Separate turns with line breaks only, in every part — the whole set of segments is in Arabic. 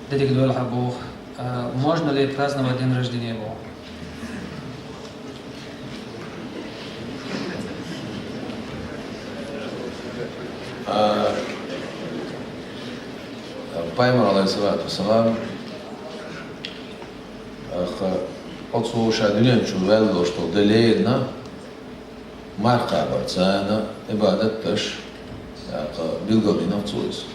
Деди Гдуэлха Бог, можно ли праздновать день рождения Бога?
Пайгамбар алейхиссалату вассалам отсуша дүниен чувелло, что делеедна марка барцана ибадат таш билгобин отсуис.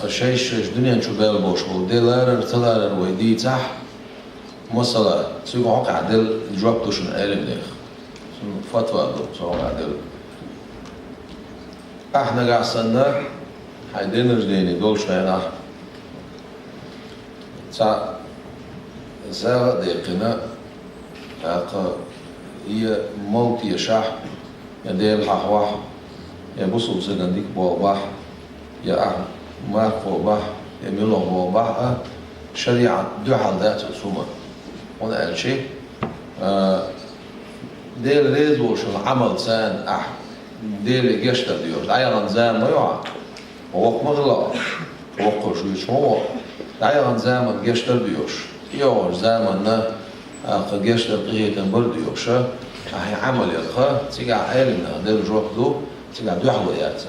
شيش دنيا شباب بوشو دلار تلار ويدي تح مصلا سيقو عق عدل جواب توشن قالب ليخ فتوى دو سيقو عدل احنا قاع سنة حيدين رجليني دول شوينا سا زا ديقنا هي موتي شاح يدير حواح يبصوا سجنديك بوابح يا أهل ما قوبه يميلوا قوبه شريعة دو حالات سوما هنا قال شيء ديل ريزو شو العمل سان ديل يشتر ديوش دايران زان ما يوعى ووق مغلا ووق شويش هو دايران زمان يشتر ديوش يوش زماننا يشتر قية تنبر ديوش هي عمل يلخا تيجا عالمنا ديل جوح دو تيجا دو حويات